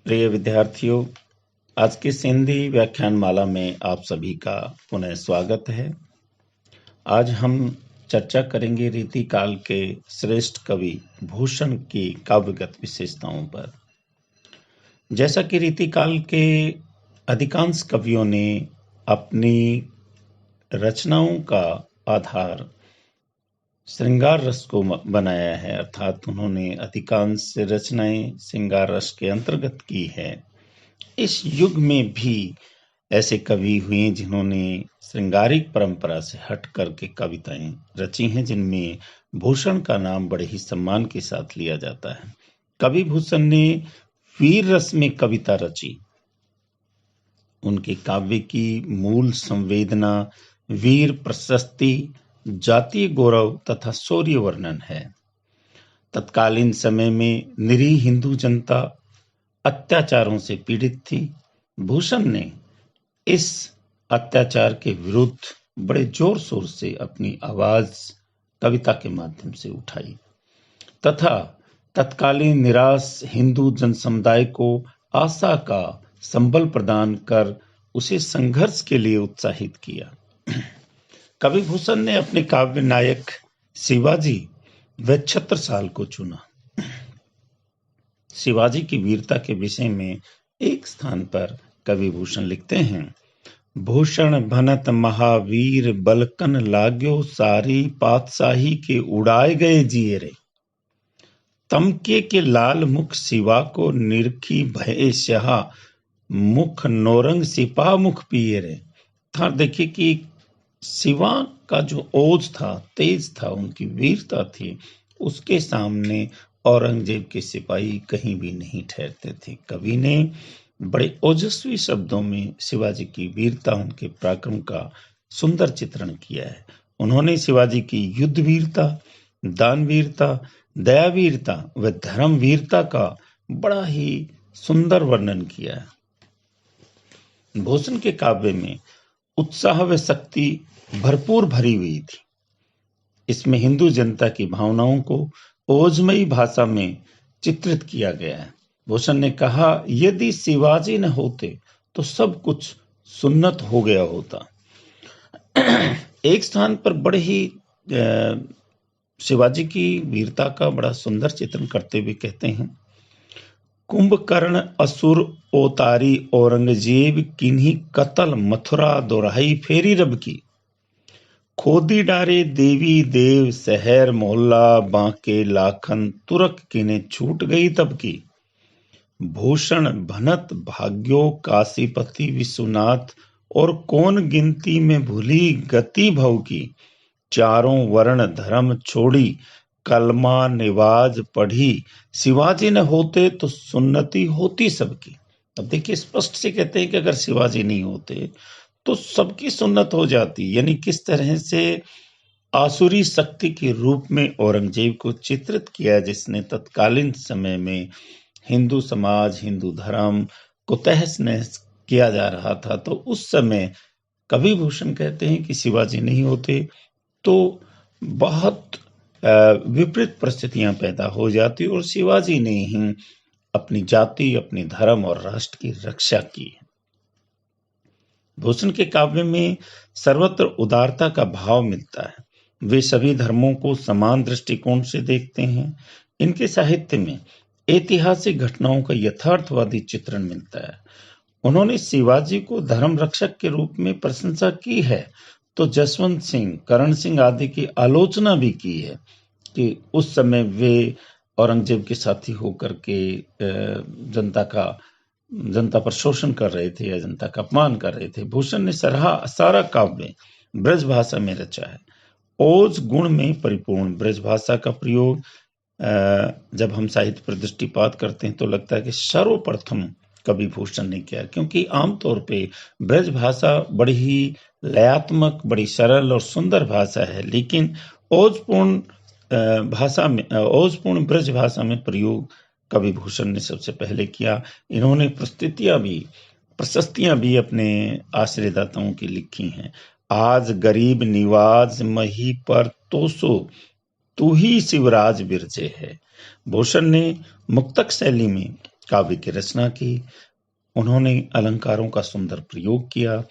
प्रिय विद्यार्थियों, आज की हिंदी व्याख्यान माला में आप सभी का पुनः स्वागत है। आज हम चर्चा करेंगे रीतिकाल के श्रेष्ठ कवि भूषण की काव्यगत विशेषताओं पर। जैसा कि रीतिकाल के अधिकांश कवियों ने अपनी रचनाओं का आधार श्रृंगार रस को बनाया है, अर्थात उन्होंने अधिकांश रचनाएं श्रृंगार रस के अंतर्गत की है। इस युग में भी ऐसे कवि हुए जिन्होंने श्रृंगारिक परंपरा से हट करके कविताएं रची हैं, जिनमें भूषण का नाम बड़े ही सम्मान के साथ लिया जाता है। कवि भूषण ने वीर रस में कविता रची। उनके काव्य की मूल संवेदना वीर प्रशस्ति, जातीय गौरव तथा शौर्य वर्णन है। तत्कालीन समय में निरीह हिंदू जनता अत्याचारों से पीड़ित थी। भूषण ने इस अत्याचार के विरुद्ध बड़े जोर शोर से अपनी आवाज कविता के माध्यम से उठाई तथा तत्कालीन निराश हिंदू जनसमुदाय को आशा का संबल प्रदान कर उसे संघर्ष के लिए उत्साहित किया। कवि भूषण ने अपने काव्य नायक शिवाजी व छत्रसाल को चुना। शिवाजी की वीरता के विषय में एक स्थान पर कवि भूषण लिखते हैं, भूषण भनत महावीर बलकन लाग्यो सारी पातशाही के उड़ाए गए जिए रे, तमके के लाल मुख शिवा को निरखी भय स्याह मुख नौरंग सिपा मुख पिए रे। था देखिए कि शिवा का जो ओज था, तेज था, उनकी वीरता थी, उसके सामने औरंगजेब के सिपाही कहीं भी नहीं ठहरते थे। कवि ने बड़े ओजस्वी शब्दों में शिवाजी की वीरता, उनके पराक्रम का सुंदर चित्रण किया है। उन्होंने शिवाजी की युद्ध वीरता, दान वीरता, दया वीरता व धर्म वीरता का बड़ा ही सुंदर वर्णन किया है। भूषण के काव्य में उत्साह व शक्ति भरपूर भरी हुई थी। इसमें हिंदू जनता की भावनाओं को ओजमयी भाषा में चित्रित किया गया है। भूषण ने कहा, यदि शिवाजी न होते तो सब कुछ सुन्नत हो गया होता। एक स्थान पर बड़े ही शिवाजी की वीरता का बड़ा सुंदर चित्रण करते हुए कहते हैं, कुंभकर्ण असुर ओतारी औरंगजेब किन्हीं कतल मथुरा दोराई फेरी रब की, खोदी डारे देवी देव शहर मोहल्ला बांके लाखन तुरक किने छूट गई तब की, भूषण भनत भाग्यो काशीपति विश्वनाथ और कौन गिनती में भूली गति भव की, चारों वर्ण धर्म छोड़ी कलमा निवाज पढ़ी, शिवाजी न होते तो सुन्नति होती सबकी। अब देखिए स्पष्ट से कहते हैं कि अगर शिवाजी नहीं होते तो सबकी सुन्नत हो जाती। यानी किस तरह से आसुरी शक्ति के रूप में औरंगजेब को चित्रित किया, जिसने तत्कालीन समय में हिंदू समाज, हिंदू धर्म को तहस नहस किया जा रहा था। तो उस समय कवि भूषण कहते हैं कि शिवाजी नहीं होते तो बहुत विपरीत परिस्थितियां पैदा हो जाती और शिवाजी ने ही अपनी जाति, अपने धर्म और राष्ट्र की रक्षा की। भूषण के काव्य में सर्वत्र उदारता का भाव मिलता है। वे सभी धर्मों को समान दृष्टिकोण से देखते हैं। इनके साहित्य में ऐतिहासिक घटनाओं का यथार्थवादी चित्रण मिलता है। उन्होंने शिवाजी को धर्म रक्षक के रूप में प्रशंसा की है तो जसवंत सिंह, करण सिंह आदि की आलोचना भी की है कि उस समय वे औरंगजेब के साथी होकर के जनता पर शोषण कर रहे थे या जनता का अपमान कर रहे थे। भूषण ने सारा काव्य ब्रज भाषा में रचा है। ओज गुण में परिपूर्ण ब्रज भाषा का प्रयोग जब हम साहित्य पर दृष्टिपात करते हैं तो लगता है कि सर्वप्रथम कवि भूषण ने किया, क्योंकि आमतौर पे ब्रज भाषा बड़ी ही लयात्मक, बड़ी सरल और सुंदर भाषा है, लेकिन ओजपूर्ण ब्रज भाषा में प्रयोग कवि भूषण ने सबसे पहले किया। इन्होंने प्रशस्तियां भी अपने आश्रयदाताओं की लिखी हैं। आज गरीब निवाज मही पर तोसो तू ही शिवराज बिरजे है। भूषण ने मुक्तक शैली में काव्य की रचना की। उन्होंने अलंकारों का सुंदर प्रयोग किया,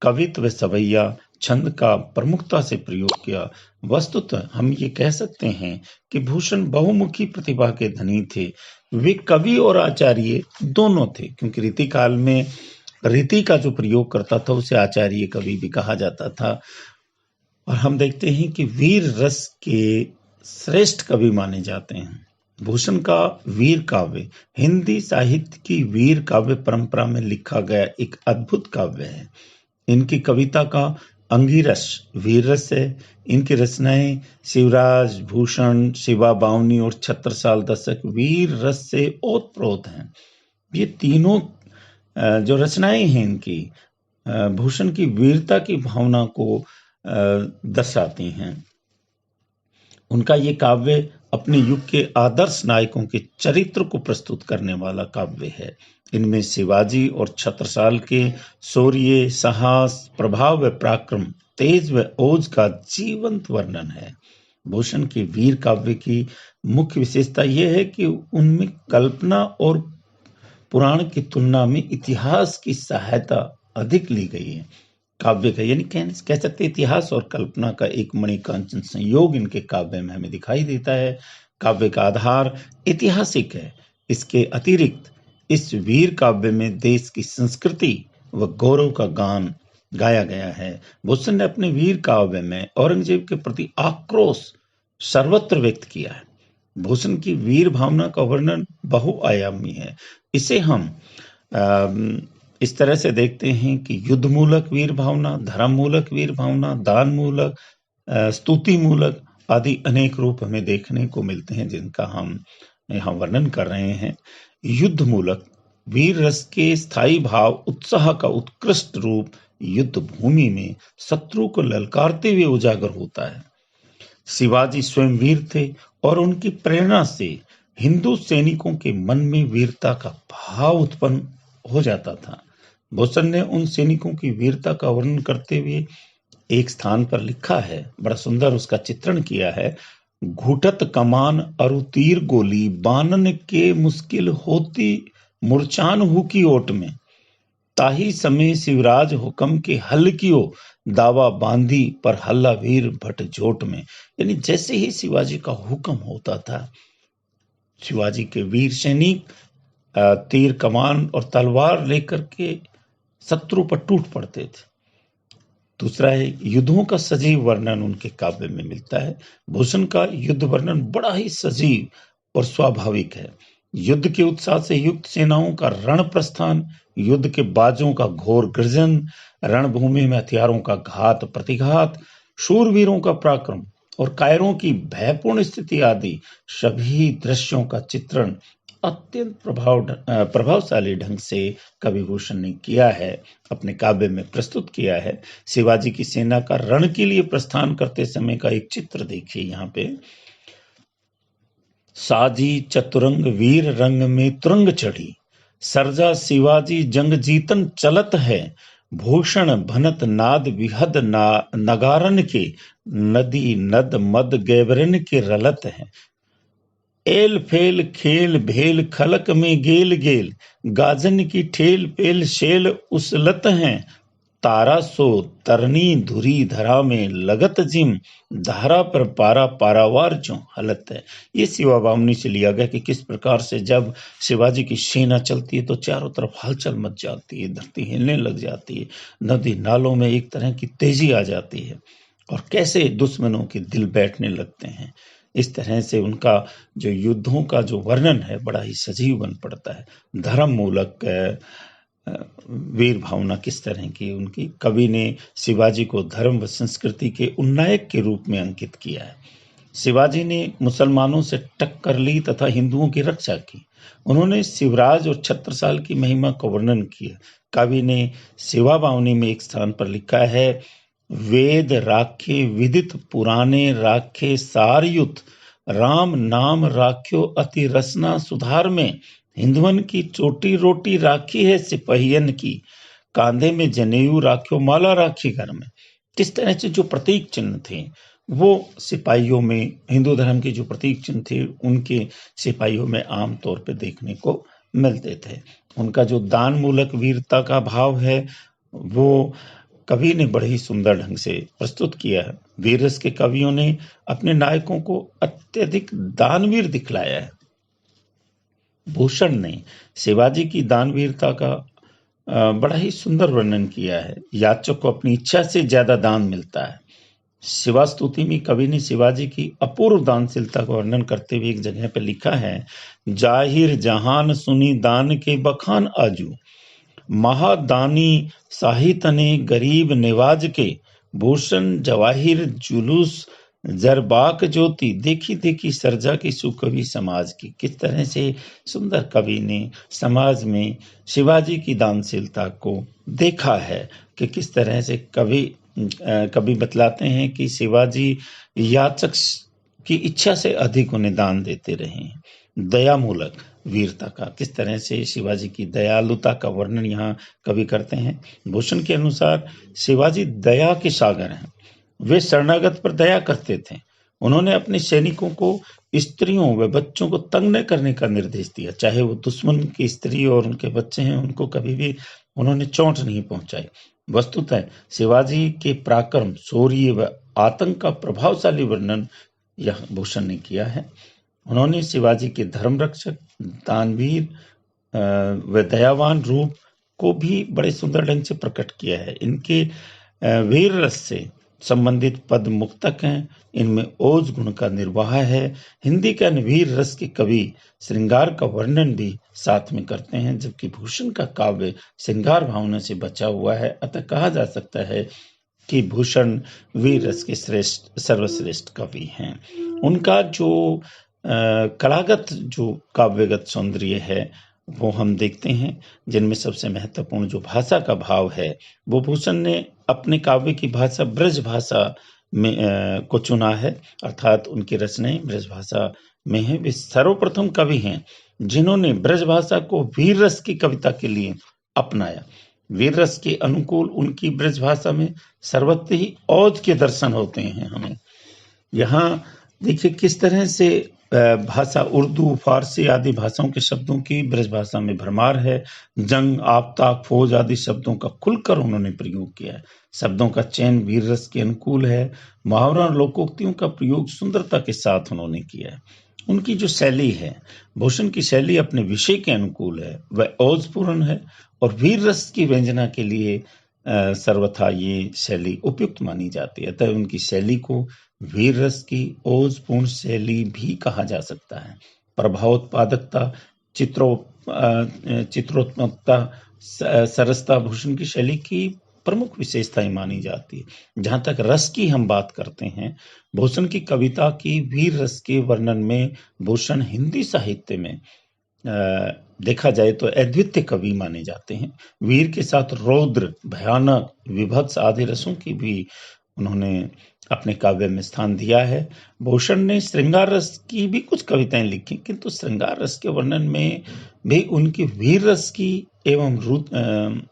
कवित्व सवैया छंद का प्रमुखता से प्रयोग किया। वस्तुतः हम ये कह सकते हैं कि भूषण बहुमुखी प्रतिभा के धनी थे। वे कवि और आचार्य दोनों थे, क्योंकि रीति काल में रीति का जो प्रयोग करता था उसे आचार्य कवि भी कहा जाता था। और हम देखते हैं कि वीर रस के श्रेष्ठ कवि माने जाते हैं। भूषण का वीर काव्य हिंदी साहित्य की वीर काव्य परंपरा में लिखा गया एक अद्भुत काव्य है। इनकी कविता का अंगिरस वीर रस है। इनकी रचनाएं शिवराज, भूषण, शिवा बावनी और छत्रसाल दशक वीर रस से ओतप्रोत हैं। ये तीनों जो रचनाएं हैं इनकी भूषण की वीरता की भावना को दर्शाती हैं। उनका ये काव्य अपने युग के आदर्श नायकों के चरित्र को प्रस्तुत करने वाला काव्य है। इनमें शिवाजी और छत्रसाल के शौर्य, साहस, प्रभाव व पराक्रम, तेज व ओज का जीवंत वर्णन है। भूषण के वीर काव्य की मुख्य विशेषता यह है कि उनमें कल्पना और पुराण की तुलना में इतिहास की सहायता अधिक ली गई है। काव्य का यानी कह सकते इतिहास और कल्पना का एक मणिकांचन संयोग इनके काव्य में हमें दिखाई देता है। काव्य का आधार ऐतिहासिक है। इसके अतिरिक्त इस वीर काव्य में देश की संस्कृति व गौरव का गान गाया गया है। भूषण ने अपने वीर काव्य में औरंगजेब के प्रति आक्रोश सर्वत्र व्यक्त किया है। भूषण की वीर भावना का वर्णन बहुआयामी है। इसे हम इस तरह से देखते हैं कि युद्ध मूलक वीर भावना, धर्म मूलक वीर भावना, दान मूलक, स्तुति मूलक आदि अनेक रूप हमें देखने को मिलते हैं, जिनका हम यहाँ वर्णन कर रहे हैं। युद्ध मूलक वीर रस के स्थायी भाव, उत्साह का उत्कृष्ट रूप युद्ध भूमि में शत्रु को ललकारते हुए उजागर होता है। शिवाजी स्वयं वीर थे और उनकी प्रेरणा से हिंदू सैनिकों के मन में वीरता का भाव उत्पन्न हो जाता था। भूषण ने उन सैनिकों की वीरता का वर्णन करते हुए एक स्थान पर लिखा है, बड़ा सुंदर उसका चित्रण किया है। घुटत कमान अरु तीर गोली, बानन के मुश्किल होती मूर्छान हु की ओट में, ताही समय शिवराज हुक्म के हल कियो, दावा बांधी पर हल्ला वीर भट जोट में। यानी जैसे ही शिवाजी का हुक्म होता था, शिवाजी के वीर सैनिक तीर कमान और तलवार लेकर के शत्रु पर टूट पड़ते थे। दूसरा है युद्धों का सजीव वर्णन उनके काव्य में मिलता है। भूषण का युद्ध वर्णन बड़ा ही सजीव और स्वाभाविक है। युद्ध के उत्साह से युक्त सेनाओं का रण प्रस्थान, युद्ध के बाजों का घोर गर्जन, रणभूमि में हथियारों का घात प्रतिघात, शूरवीरों का पराक्रम और कायरों की भयपूर्ण स्थिति आदि सभी दृश्यों का चित्रण अत्यंत प्रभावशाली ढंग से कवि भूषण ने किया है, अपने काव्य में प्रस्तुत किया है। शिवाजी की सेना का रण के लिए प्रस्थान करते समय का एक चित्र देखिए यहाँ पे। साजी चतुरंग वीर रंग में तुरंग चढ़ी, सरजा शिवाजी जंग जीतन चलत है, भूषण भनत नाद विहद नगारन के, नदी नद मद गैबरन के रलत है, एल फेल खेल भेल खलक में गेल गेल, गाजन की ठेल पेल शेल उसलत हैं, तारा सो तरनी धुरी धरा में लगत जिम, धारा पर पारा पारावार जो हलत है। ये शिवा बामनी से लिया गया कि किस प्रकार से जब शिवाजी की सेना चलती है तो चारों तरफ हलचल मच जाती है, धरती हिलने लग जाती है, नदी नालों में एक तरह की तेजी आ जाती है और कैसे दुश्मनों के दिल बैठने लगते हैं। इस तरह से उनका जो युद्धों का जो वर्णन है बड़ा ही सजीव बन पड़ता है। धर्म मूलक वीर भावना किस तरह की उनकी, कवि ने शिवाजी को धर्म व संस्कृति के उन्नायक के रूप में अंकित किया है। शिवाजी ने मुसलमानों से टक्कर ली तथा हिंदुओं की रक्षा की। उन्होंने शिवराज और छत्रसाल की महिमा का वर्णन किया। कवि ने शिवा बावनी में एक स्थान पर लिखा है, वेद राखे विदित पुराने राखे सारयुत, राम नाम राख्यो अति रसना सुधार में, हिंदुवन की चोटी रोटी राखी है सिपहियन की, कांधे में जनेऊ राख्यो माला राखी घर में। किस तरह से जो प्रतीक चिन्ह थे वो सिपाहियों में, हिंदू धर्म के जो प्रतीक चिन्ह थे उनके सिपाहियों में आम तौर पर देखने को मिलते थे। उनका जो दान मूलक वीरता का भाव है, वो कवि ने बड़े ही सुंदर ढंग से प्रस्तुत किया है। वीर रस के कवियों ने अपने नायकों को अत्यधिक दानवीर दिखलाया है। भूषण ने शिवाजी की दानवीरता का बड़ा ही सुंदर वर्णन किया है। याचक को अपनी इच्छा से ज्यादा दान मिलता है। शिवास्तुति में कवि ने शिवाजी की अपूर्व दानशीलता का वर्णन करते हुए एक जगह पर लिखा है, जाहिर जहान सुनी दान के बखान आजू, महादानी साहित ने गरीब निवाज के, भूषण जवाहिर जुलूस जरबाक ज्योति, देखी देखी सरजा की सुकवि समाज की। किस तरह से सुंदर कवि ने समाज में शिवाजी की दानशीलता को देखा है कि किस तरह से कवि बतलाते हैं कि शिवाजी याचक की इच्छा से अधिक उन्हें दान देते रहे हैं। दयामूलक वीरता का, किस तरह से शिवाजी की दयालुता का वर्णन यहाँ कवि करते हैं। भूषण के अनुसार शिवाजी दया के सागर हैं। वे शरणागत पर दया करते थे। उन्होंने अपने सैनिकों को स्त्रियों व बच्चों को तंग न करने का निर्देश दिया। चाहे वो दुश्मन की स्त्री और उनके बच्चे हैं, उनको कभी भी उन्होंने चोट नहीं पहुंचाई। वस्तुतः शिवाजी के पराक्रम, शौर्य व आतंक का प्रभावशाली वर्णन यह भूषण ने किया है। उन्होंने शिवाजी के धर्म रक्षक, दानवीर व दयावान रूप को भी बड़े सुंदर ढंग से प्रकट किया है। इनके वीर रस से संबंधित पद मुक्तक हैं। इनमें ओज गुण का निर्वाह है। हिंदी के अन्य वीर रस के कवि श्रृंगार का वर्णन भी साथ में करते हैं, जबकि भूषण का काव्य श्रृंगार भावना से बचा हुआ है। अतः कहा जा सकता है कि भूषण वीर रस के सर्वश्रेष्ठ कवि हैं। उनका जो कलागत, जो काव्यगत सौंदर्य है, वो हम देखते हैं। जिनमें सबसे महत्वपूर्ण जो भाषा का भाव है, वो भूषण ने अपने काव्य की भाषा ब्रज भाषा में को चुना है, अर्थात उनकी रचनाएं ब्रज भाषा में हैं। वे सर्वप्रथम कवि हैं जिन्होंने ब्रज भाषा को वीर रस की कविता के लिए अपनाया। वीर रस के अनुकूल उनकी ब्रज भाषा में सर्वत्र ही औज के दर्शन होते हैं हमें। यहाँ देखिए किस तरह से भाषा उर्दू, फारसी आदि भाषाओं के शब्दों की ब्रज भाषा में भरमार है। जंग, आपताक, फौज आदि शब्दों का खुलकर उन्होंने प्रयोग किया है। शब्दों का चयन वीर रस के अनुकूल है। मुहावरा और लोकोक्तियों का प्रयोग सुंदरता के साथ उन्होंने किया है। उनकी जो शैली है, भूषण की शैली अपने विषय के अनुकूल है, वह ओजपूर्ण है और वीर रस की व्यंजना के लिए सर्वथा ये शैली उपयुक्त मानी जाती है। अतः उनकी शैली को वीर रस की ओजपूर्ण शैली भी कहा जा सकता है। प्रभावोत्पादकता, चित्रोत्मकता, सरसता भूषण की शैली की प्रमुख विशेषताएं मानी जाती है। जहां तक रस की हम बात करते हैं, भूषण की कविता की वीर रस के वर्णन में भूषण हिंदी साहित्य में देखा जाए तो अद्वितीय कवि माने जाते हैं। वीर के साथ रौद्र, भयानक, विभत्स आदि रसों की भी उन्होंने अपने काव्य में स्थान दिया है। भूषण ने श्रृंगार रस की भी कुछ कविताएं लिखी, किंतु श्रृंगार रस के वर्णन में भी उनकी वीर रस की एवं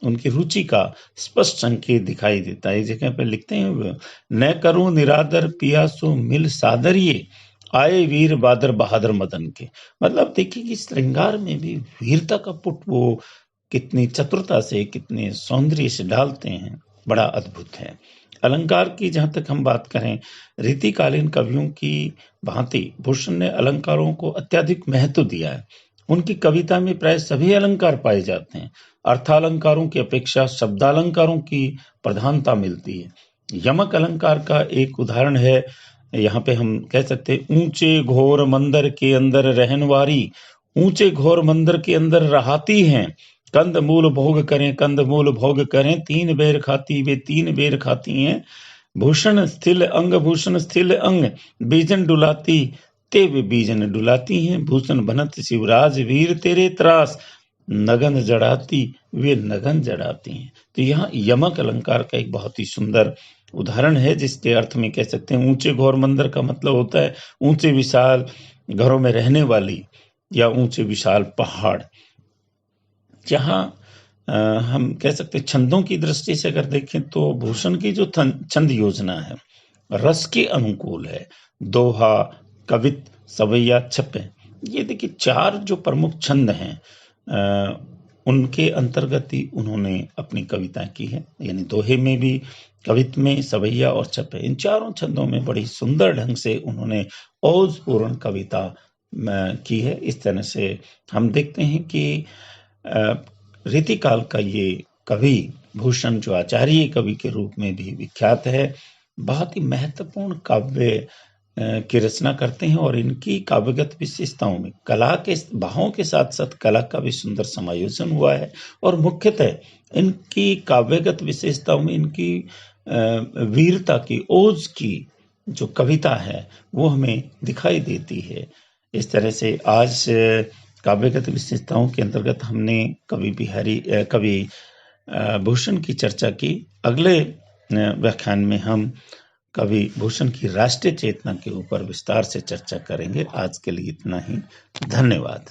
उनकी रुचि का स्पष्ट संकेत दिखाई देता है। एक जगह पर लिखते हैं, न करूं निरादर पियासो मिल सादरिये, आए वीर बादर बहादुर मदन के। मतलब देखिए कि श्रृंगार में भी वीरता का पुट वो कितनी चतुरता से, कितने सौंदर्य से डालते हैं, बड़ा अद्भुत है। अलंकार की जहां तक हम बात करें, रीतिकालीन कवियों की भांति भूषण ने अलंकारों को अत्यधिक महत्व दिया है। उनकी कविता में प्राय सभी अलंकार पाए जाते हैं। अर्थालंकारों की अपेक्षा शब्दालंकारों की प्रधानता मिलती है। यमक अलंकार का एक उदाहरण है, यहाँ पे हम कह सकते हैं, ऊंचे घोर मंदिर के अंदर रहनवारी, ऊंचे घोर मंदिर के अंदर रहाती हैं, कंद मूल भोग करें, कंद मूल भोग करें, तीन बेर खाती वे तीन बेर खाती हैं। भूषण स्थिल अंग, भूषण स्थिल अंग, बीजन डुलाती ते वे बीजन डुलाती हैं। भूषण बनत शिवराज वीर तेरे त्रास, नगन जड़ाती वे नगन जड़ाती हैं। तो यहाँ यमक अलंकार का एक बहुत ही सुंदर उदाहरण है, जिसके अर्थ में कह सकते हैं ऊंचे घोर मंदिर का मतलब होता है ऊंचे विशाल घरों में रहने वाली या ऊंचे विशाल पहाड़। जहाँ हम कह सकते छंदों की दृष्टि से अगर देखें तो भूषण की जो छंद योजना है रस के अनुकूल है। दोहा, कवित, सवैया, छप्पे, ये देखिए चार जो प्रमुख छंद हैं, उनके अंतर्गत ही उन्होंने अपनी कविताएं की है। यानी दोहे में भी, कवित्व में, सवैया और चप्पे, इन चारों छंदों में बड़ी सुंदर ढंग से उन्होंने ओजपूर्ण कविता की है। इस तरह से हम देखते हैं कि रीतिकाल का ये कवि भूषण जो आचार्य कवि के रूप में भी विख्यात है, बहुत ही महत्वपूर्ण काव्य की रचना करते हैं और इनकी काव्यगत विशेषताओं में कला के भावों के साथ साथ कला का भी सुंदर समायोजन हुआ है। और मुख्यतः इनकी काव्यगत विशेषताओं में इनकी वीरता की, ओज की जो कविता है वो हमें दिखाई देती है। इस तरह से आज काव्यगत विशेषताओं के अंतर्गत हमने कवि भूषण की चर्चा की। अगले व्याख्यान में हम कवि भूषण की राष्ट्रीय चेतना के ऊपर विस्तार से चर्चा करेंगे। आज के लिए इतना ही। धन्यवाद।